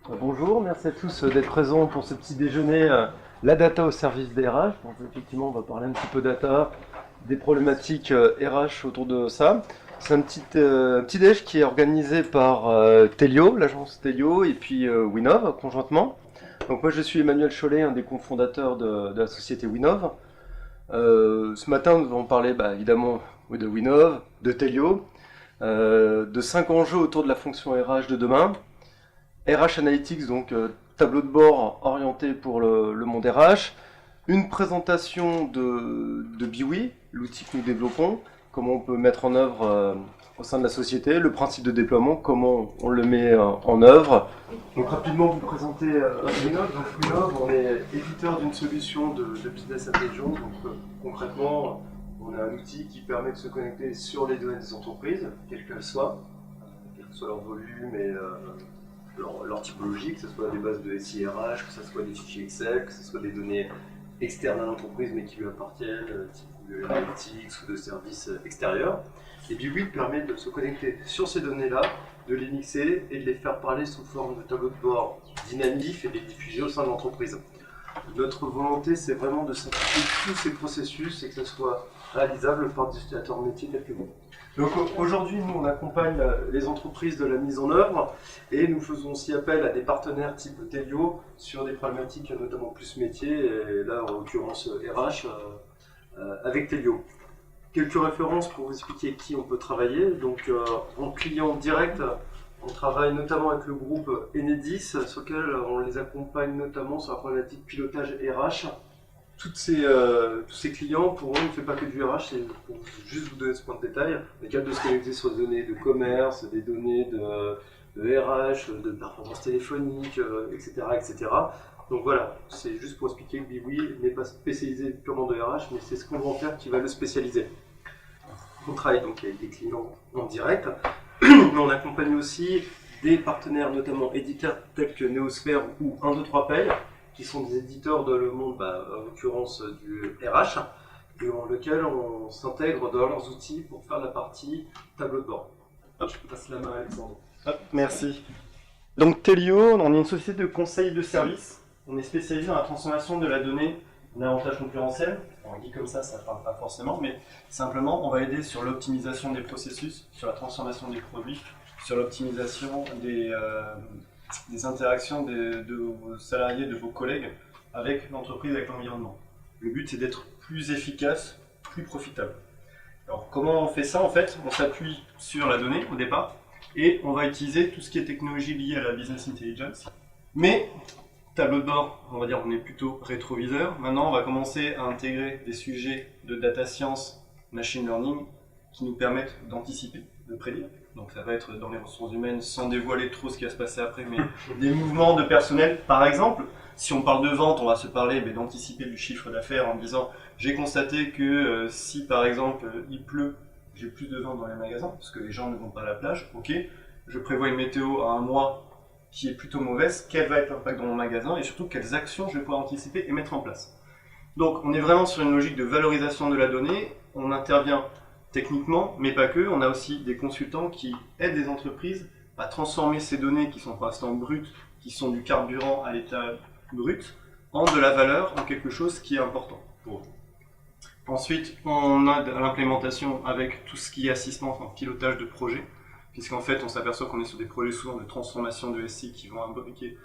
Bonjour, merci à tous d'être présents pour ce petit déjeuner, la data au service des RH. Donc effectivement, on va parler un petit peu data, des problématiques RH autour de ça. C'est un petit déj qui est organisé par Telio, l'agence Telio, et puis Winov conjointement. Donc moi je suis Emmanuel Chollet, un des cofondateurs de la société Winov. Ce matin nous allons parler évidemment de Winov, de Telio, de 5 enjeux autour de la fonction RH de demain. RH Analytics, donc tableau de bord orienté pour le monde RH, une présentation de Biwi, l'outil que nous développons, comment on peut mettre en œuvre au sein de la société, le principe de déploiement, comment on le met en œuvre. Donc rapidement vous présenter Winov. Donc Winov, on est éditeur d'une solution de business intelligence. Donc concrètement, on a un outil qui permet de se connecter sur les données des entreprises, quelles qu'elles soient, quel que soit leur volume et leur typologie, que ce soit des bases de SIRH, que ce soit des fichiers Excel, que ce soit des données externes à l'entreprise mais qui lui appartiennent, type de analytics ou de services extérieurs. Et Biwi permet de se connecter sur ces données-là, de les mixer et de les faire parler sous forme de tableau de bord dynamique et de les diffuser au sein de l'entreprise. Notre volonté, c'est vraiment de simplifier tous ces processus et que ce soit réalisable par des utilisateurs métiers tels que vous. Donc aujourd'hui, nous, on accompagne les entreprises de la mise en œuvre et nous faisons aussi appel à des partenaires type Telio sur des problématiques notamment plus métiers, et là en l'occurrence RH avec Telio. Quelques références pour vous expliquer qui on peut travailler. Donc en client direct, on travaille notamment avec le groupe Enedis, sur lequel on les accompagne notamment sur la problématique pilotage RH. Tous ces clients, pour eux, on ne fait pas que du RH, c'est pour juste vous donner ce point de détail. On est capable de se connecter sur des données de commerce, des données de RH, de performance téléphonique, etc., etc. Donc voilà, c'est juste pour expliquer que Biwi n'est pas spécialisé purement de RH, mais c'est ce qu'on va en faire qui va le spécialiser. On travaille donc avec des clients en direct, mais on accompagne aussi des partenaires, notamment éditeurs tels que Neosphère ou 123Pay, qui sont des éditeurs dans le monde, en l'occurrence du RH, et dans lequel on s'intègre dans leurs outils pour faire la partie tableau de bord. Hop, je passe la main à Alexandre. Hop, merci. Donc Telio, on est une société de conseil de services. On est spécialisé dans la transformation de la donnée en avantage concurrentiel. On dit comme ça ne parle pas forcément, mais simplement on va aider sur l'optimisation des processus, sur la transformation des produits, sur l'optimisation des interactions de vos salariés, de vos collègues avec l'entreprise, avec l'environnement. Le but c'est d'être plus efficace, plus profitable. Alors comment on fait ça en fait? On s'appuie sur la donnée au départ et on va utiliser tout ce qui est technologie liée à la business intelligence. Mais tableau de bord, on va dire on est plutôt rétroviseur. Maintenant on va commencer à intégrer des sujets de data science, machine learning qui nous permettent d'anticiper, de prédire. Donc ça va être dans les ressources humaines, sans dévoiler trop ce qui va se passer après, mais des mouvements de personnel. Par exemple, si on parle de vente, on va se parler d'anticiper du chiffre d'affaires en disant j'ai constaté que si par exemple il pleut, j'ai plus de ventes dans les magasins parce que les gens ne vont pas à la plage. Ok, je prévois une météo à un mois qui est plutôt mauvaise, quel va être l'impact dans mon magasin et surtout quelles actions je vais pouvoir anticiper et mettre en place. Donc on est vraiment sur une logique de valorisation de la donnée, on intervient techniquement, mais pas que, on a aussi des consultants qui aident les entreprises à transformer ces données qui sont pour l'instant brutes, qui sont du carburant à l'état brut, en de la valeur, en quelque chose qui est important pour eux. Ensuite, on a l'implémentation avec tout ce qui est assistance en pilotage de projet, puisqu'en fait on s'aperçoit qu'on est sur des projets souvent de transformation de SI qui vont imbriquer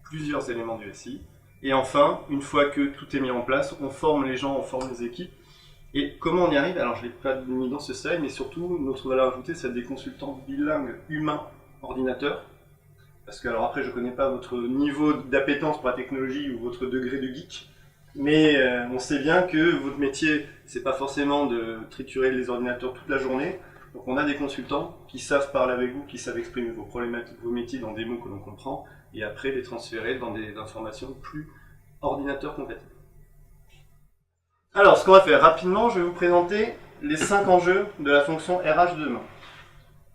plusieurs éléments du SI. Et enfin, une fois que tout est mis en place, on forme les gens, on forme les équipes. Et comment on y arrive? Alors je ne l'ai pas mis dans ce slide, mais surtout notre valeur ajoutée, c'est des consultants bilingues humain-ordinateur. Parce que alors après je ne connais pas votre niveau d'appétence pour la technologie ou votre degré de geek, mais on sait bien que votre métier, c'est pas forcément de triturer les ordinateurs toute la journée. Donc on a des consultants qui savent parler avec vous, qui savent exprimer vos problématiques, vos métiers dans des mots que l'on comprend, et après les transférer dans des informations plus ordinateur compatibles. Alors ce qu'on va faire rapidement, je vais vous présenter les 5 enjeux de la fonction RH de demain.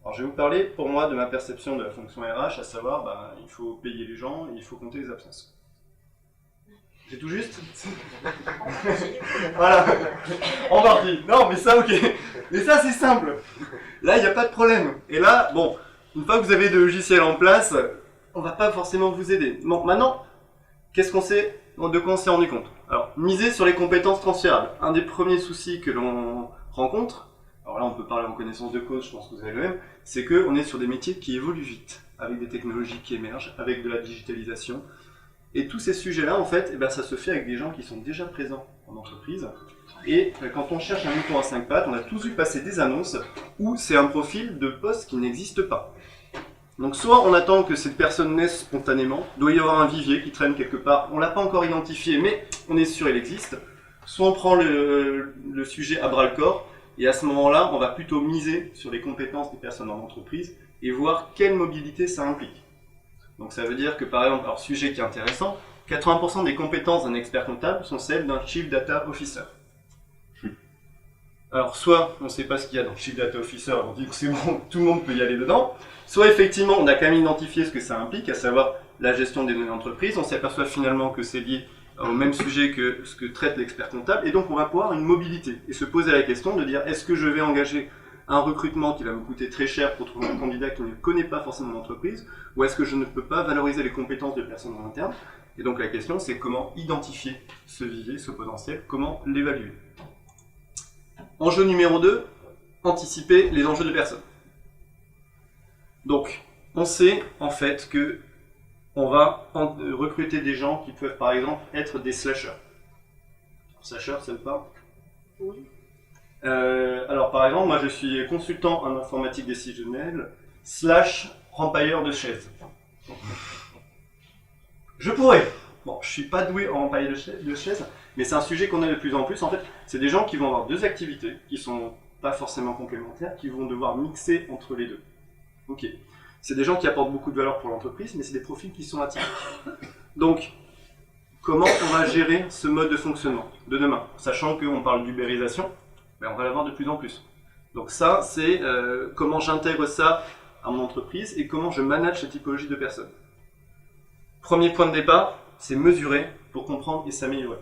Alors je vais vous parler pour moi de ma perception de la fonction RH, à savoir il faut payer les gens et il faut compter les absences. C'est tout juste? Voilà, en partie. Non mais ça ok, mais ça c'est simple. Là il n'y a pas de problème. Et là, bon, une fois que vous avez des logiciels en place, on va pas forcément vous aider. Bon, maintenant, de quoi on s'est rendu compte? Alors, miser sur les compétences transférables. Un des premiers soucis que l'on rencontre, alors là on peut parler en connaissance de cause, je pense que vous avez le même, c'est qu'on est sur des métiers qui évoluent vite, avec des technologies qui émergent, avec de la digitalisation. Et tous ces sujets-là, en fait, eh ben, ça se fait avec des gens qui sont déjà présents en entreprise. Et quand on cherche un mouton à 5 pattes, on a tous vu passer des annonces où c'est un profil de poste qui n'existe pas. Donc soit on attend que cette personne naisse spontanément, doit y avoir un vivier qui traîne quelque part, on ne l'a pas encore identifié, mais on est sûr il existe. Soit on prend le sujet à bras-le-corps, et à ce moment-là, on va plutôt miser sur les compétences des personnes en entreprise et voir quelle mobilité ça implique. Donc ça veut dire que par exemple, alors sujet qui est intéressant, 80% des compétences d'un expert comptable sont celles d'un Chief Data Officer. Alors soit on ne sait pas ce qu'il y a dans le Chief Data Officer, on dit que c'est bon, tout le monde peut y aller dedans, soit effectivement on a quand même identifié ce que ça implique, à savoir la gestion des données d'entreprise, on s'aperçoit finalement que c'est lié au même sujet que ce que traite l'expert comptable, et donc on va pouvoir une mobilité, et se poser la question de dire est-ce que je vais engager un recrutement qui va me coûter très cher pour trouver un candidat qui ne connaît pas forcément l'entreprise, ou est-ce que je ne peux pas valoriser les compétences de personnes en interne? Et donc la question c'est comment identifier ce vivier, ce potentiel, comment l'évaluer. Enjeu numéro 2, anticiper les enjeux de personnes. Donc, on sait en fait que on va recruter des gens qui peuvent par exemple être des slashers. Slashers, ça vous parle? Oui. Alors par exemple, moi je suis consultant en informatique décisionnelle / rempailleur de chaises. Je pourrais. Bon, je suis pas doué en rempaillage de chaises, mais c'est un sujet qu'on a de plus en plus. En fait, c'est des gens qui vont avoir deux activités qui sont pas forcément complémentaires, qui vont devoir mixer entre les deux. Ok. C'est des gens qui apportent beaucoup de valeur pour l'entreprise, mais c'est des profils qui sont atypiques. Donc, comment on va gérer ce mode de fonctionnement de demain? Sachant qu'on parle d'ubérisation, mais on va l'avoir de plus en plus. Donc ça, c'est comment j'intègre ça à mon entreprise et comment je manage cette typologie de personnes. Premier point de départ, c'est mesurer pour comprendre et s'améliorer.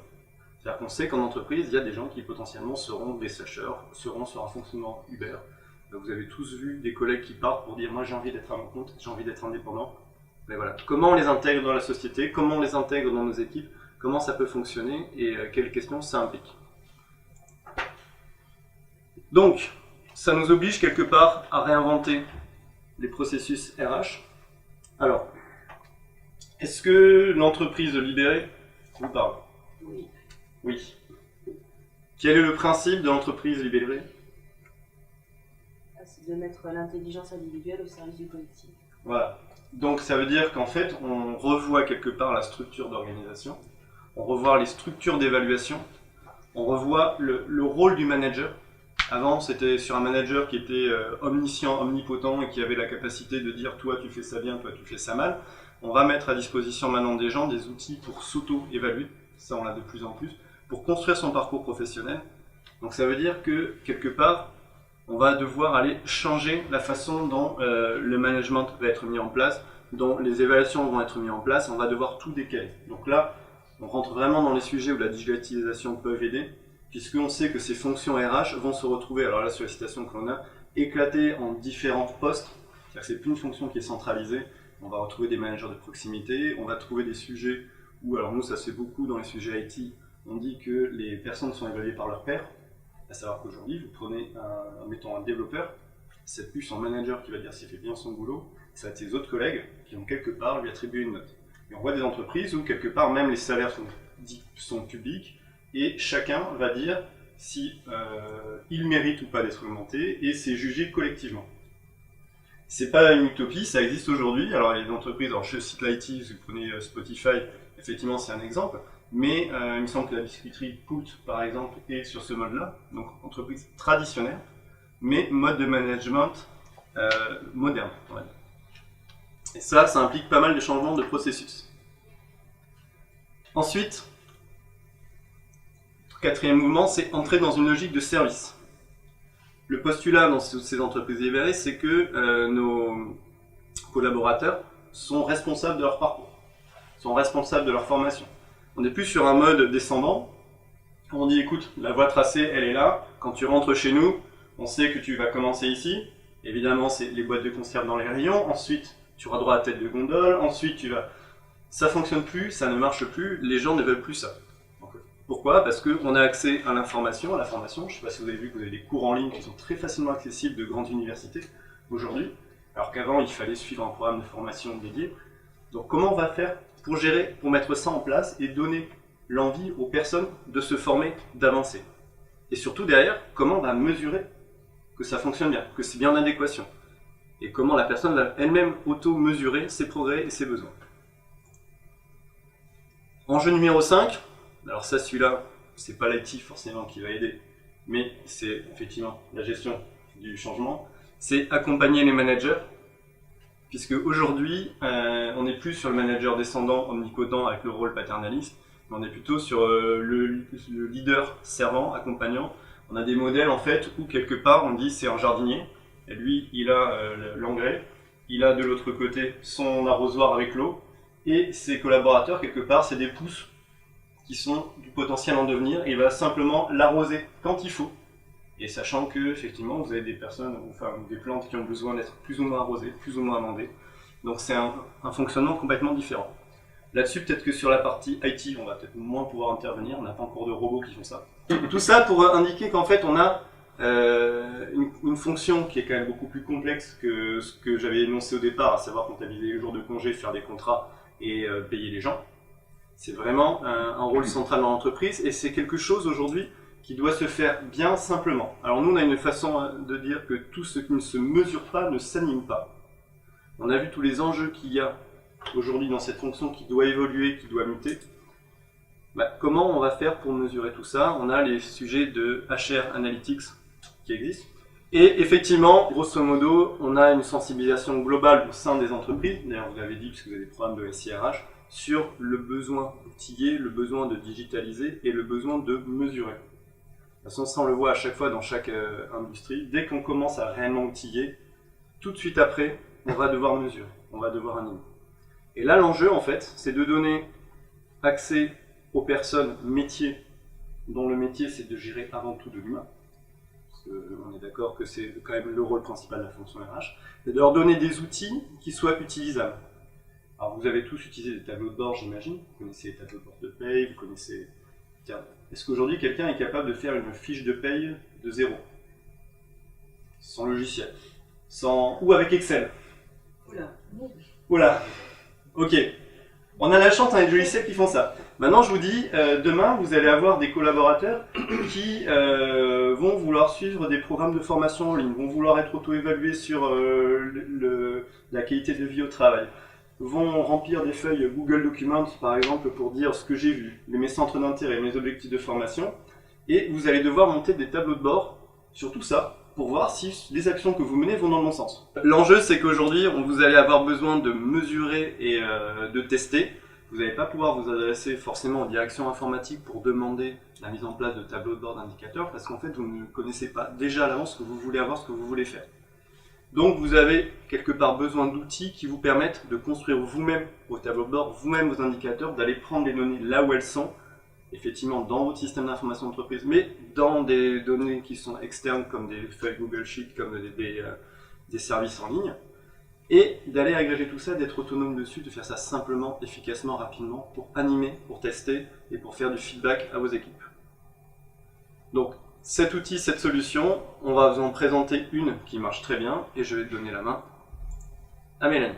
C'est-à-dire qu'on sait qu'en entreprise, il y a des gens qui potentiellement seront des slashers, seront sur un fonctionnement Uber. Vous avez tous vu des collègues qui partent pour dire « moi j'ai envie d'être à mon compte, j'ai envie d'être indépendant ». Mais voilà, comment on les intègre dans la société, comment on les intègre dans nos équipes, comment ça peut fonctionner et quelles questions ça implique. Donc, ça nous oblige quelque part à réinventer les processus RH. Alors, est-ce que l'entreprise libérée vous parle? Oui. Oui. Quel est le principe de l'entreprise libérée? C'est de mettre l'intelligence individuelle au service du collectif. Voilà. Donc ça veut dire qu'en fait, on revoit quelque part la structure d'organisation, on revoit les structures d'évaluation, on revoit le rôle du manager. Avant, c'était sur un manager qui était omniscient, omnipotent et qui avait la capacité de dire « toi tu fais ça bien, toi tu fais ça mal ». On va mettre à disposition maintenant des gens des outils pour s'auto-évaluer, ça on l'a de plus en plus, pour construire son parcours professionnel. Donc ça veut dire que quelque part, on va devoir aller changer la façon dont le management va être mis en place, dont les évaluations vont être mises en place, on va devoir tout décaler. Donc là, on rentre vraiment dans les sujets où la digitalisation peut aider, puisqu'on sait que ces fonctions RH vont se retrouver, alors là sur la citation que l'on a, éclatées en différents postes, c'est-à-dire que c'est plus une fonction qui est centralisée, on va retrouver des managers de proximité, on va trouver des sujets où, alors nous ça se fait beaucoup dans les sujets IT, on dit que les personnes sont évaluées par leur pairs, à savoir qu'aujourd'hui vous prenez mettons un développeur, c'est plus son manager qui va dire s'il fait bien son boulot, ça va être ses autres collègues qui vont quelque part lui attribuer une note. Et on voit des entreprises où quelque part même les salaires sont publics et chacun va dire si il mérite ou pas d'être augmenté et c'est jugé collectivement. C'est pas une utopie, ça existe aujourd'hui. Alors il y a des entreprises, alors je cite l'IT, si vous prenez Spotify, effectivement c'est un exemple, mais il me semble que la biscuiterie Poult par exemple est sur ce mode-là, donc entreprise traditionnelle, mais mode de management moderne. Ouais. Et ça implique pas mal de changements de processus. Ensuite, quatrième mouvement, c'est entrer dans une logique de service. Le postulat dans ces entreprises libérées, c'est que nos collaborateurs sont responsables de leur parcours, sont responsables de leur formation. On n'est plus sur un mode descendant. On dit, écoute, la voie tracée, elle est là. Quand tu rentres chez nous, on sait que tu vas commencer ici. Évidemment, c'est les boîtes de conserve dans les rayons. Ensuite, tu auras droit à tête de gondole, ensuite ça fonctionne plus, ça ne marche plus, les gens ne veulent plus ça. Donc, pourquoi? Parce qu'on a accès à l'information, je ne sais pas si vous avez vu que vous avez des cours en ligne qui sont très facilement accessibles de grandes universités aujourd'hui, alors qu'avant il fallait suivre un programme de formation dédié. Donc comment on va faire pour gérer, pour mettre ça en place et donner l'envie aux personnes de se former, d'avancer? Et surtout derrière, comment on va mesurer que ça fonctionne bien, que c'est bien en adéquation? Et comment la personne va elle-même auto-mesurer ses progrès et ses besoins. Enjeu numéro 5, alors ça celui-là, c'est pas l'IT forcément qui va aider, mais c'est effectivement la gestion du changement, c'est accompagner les managers, puisque aujourd'hui, on n'est plus sur le manager descendant, omnipotent avec le rôle paternaliste, mais on est plutôt sur le leader servant, accompagnant. On a des modèles en fait où quelque part on dit c'est un jardinier, et lui il a l'engrais, il a de l'autre côté son arrosoir avec l'eau, et ses collaborateurs quelque part c'est des pousses qui sont du potentiel en devenir, et il va simplement l'arroser quand il faut. Et sachant que effectivement vous avez des personnes, enfin des plantes qui ont besoin d'être plus ou moins arrosées, plus ou moins amendées. Donc c'est un fonctionnement complètement différent. Là-dessus, peut-être que sur la partie IT, on va peut-être moins pouvoir intervenir, on n'a pas encore de robots qui font ça. Tout ça pour indiquer qu'en fait on a une fonction qui est quand même beaucoup plus complexe que ce que j'avais énoncé au départ, à savoir comptabiliser les jours de congé, faire des contrats et payer les gens. C'est vraiment un rôle central dans l'entreprise et c'est quelque chose aujourd'hui qui doit se faire bien simplement. Alors nous on a une façon de dire que tout ce qui ne se mesure pas ne s'anime pas. On a vu tous les enjeux qu'il y a aujourd'hui dans cette fonction qui doit évoluer, qui doit muter. Comment on va faire pour mesurer tout ça? On a les sujets de HR Analytics qui existent. Et effectivement, grosso modo, on a une sensibilisation globale au sein des entreprises, d'ailleurs vous l'avez dit puisque vous avez des programmes de SIRH, sur le besoin d'outiller, le besoin de digitaliser et le besoin de mesurer. De toute façon, ça on le voit à chaque fois dans chaque industrie, dès qu'on commence à réellement outiller, tout de suite après, on va devoir mesurer, on va devoir animer. Et là l'enjeu en fait, c'est de donner accès aux personnes métiers, dont le métier c'est de gérer avant tout de l'humain. On est d'accord que c'est quand même le rôle principal de la fonction RH, et de leur donner des outils qui soient utilisables. Alors vous avez tous utilisé des tableaux de bord, j'imagine, vous connaissez les tableaux de bord de paye, vous connaissez... Tiens, est-ce qu'aujourd'hui quelqu'un est capable de faire une fiche de paye de zéro? Sans logiciel, ou avec Excel? Oula, ok. On a la chance avec des logiciels qui font ça. Maintenant, je vous dis, demain, vous allez avoir des collaborateurs qui vont vouloir suivre des programmes de formation en ligne, vont vouloir être auto-évalués sur la qualité de vie au travail, vont remplir des feuilles Google Documents, par exemple, pour dire ce que j'ai vu, mes centres d'intérêt, mes objectifs de formation, et vous allez devoir monter des tableaux de bord sur tout ça, pour voir si les actions que vous menez vont dans le bon sens. L'enjeu, c'est qu'aujourd'hui, vous allez avoir besoin de mesurer et de tester. Vous n'allez pas pouvoir vous adresser forcément aux directions informatiques pour demander la mise en place de tableaux de bord d'indicateurs, parce qu'en fait, vous ne connaissez pas déjà à l'avance ce que vous voulez avoir, ce que vous voulez faire. Donc, vous avez quelque part besoin d'outils qui vous permettent de construire vous-même vos tableaux de bord, vous-même vos indicateurs, d'aller prendre les données là où elles sont, effectivement dans votre système d'information d'entreprise, mais dans des données qui sont externes comme des feuilles Google Sheet, comme des services en ligne, et d'aller agréger tout ça, d'être autonome dessus, de faire ça simplement, efficacement, rapidement, pour animer, pour tester et pour faire du feedback à vos équipes. Donc cet outil, cette solution, on va vous en présenter une qui marche très bien et je vais donner la main à Mélanie.